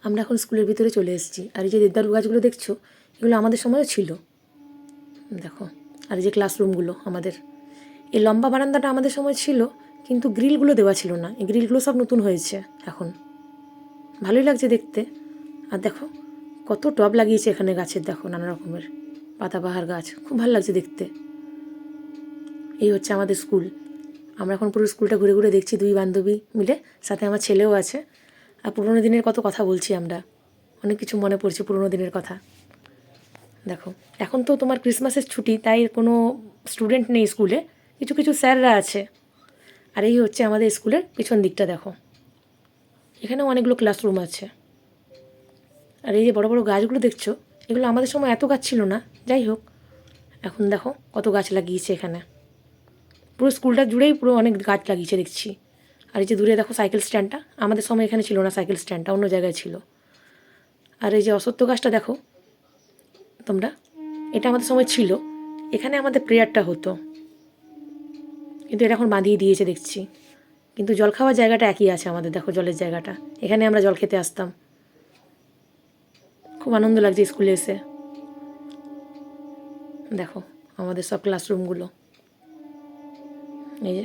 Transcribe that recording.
আমরা এখন স্কুলের ভিতরে চলে এসেছি। আর এই যে দেবদারু গাছগুলো দেখছো, এগুলো আমাদের সময়ও ছিল। দেখো, আর এই যে ক্লাসরুমগুলো আমাদের, এই লম্বা বারান্দাটা আমাদের সময় ছিল, কিন্তু গ্রিলগুলো দেওয়া ছিল না। এই গ্রিলগুলো সব নতুন হয়েছে এখন, ভালোই লাগছে দেখতে। আর দেখো কত টব লাগিয়েছে এখানে গাছের, দেখো নানা রকমের পাতাবাহার গাছ, খুব ভালো লাগছে দেখতে। এই হচ্ছে আমাদের স্কুল। আমরা এখন পুরো স্কুলটা ঘুরে ঘুরে দেখছি, দুই বান্ধবী মিলে, সাথে আমার ছেলেও আছে। আর পুরোনো দিনের কত কথা বলছি আমরা, অনেক কিছু মনে পড়ছে পুরোনো দিনের কথা। দেখো, এখন তো তোমার ক্রিসমাসের ছুটি, তাই কোনো স্টুডেন্ট নেই স্কুলে, কিছু কিছু স্যাররা আছে। আর এই হচ্ছে আমাদের স্কুলের পিছন দিকটা, দেখো এখানেও অনেকগুলো ক্লাসরুম আছে। আর এই যে বড় বড় গাছগুলো দেখছো, এগুলো আমাদের সময় এত গাছ ছিল না, যাই হোক এখন দেখো কত গাছ লাগিয়েছে এখানে। পুরো স্কুলটা জুড়েই পুরো অনেক গাছ লাগিয়েছে দেখছি। আর এই যে দূরে দেখো সাইকেল স্ট্যান্ডটা, আমাদের সময় এখানে ছিল না, সাইকেল স্ট্যান্ডটা অন্য জায়গায় ছিল। আর এই যে অশ্বত্থ গাছটা দেখো তোমরা, এটা আমাদের সময় ছিল, এখানে আমাদের প্রেয়ারটা হতো, কিন্তু এটা এখন বাঁধিয়ে দিয়েছে দেখছি। কিন্তু জল খাওয়ার জায়গাটা একই আছে আমাদের, দেখো জলের জায়গাটা, এখানে আমরা জল খেতে আসতাম। খুব আনন্দ লাগছে স্কুলে এসে। দেখো আমাদের সব ক্লাসরুমগুলো, এই যে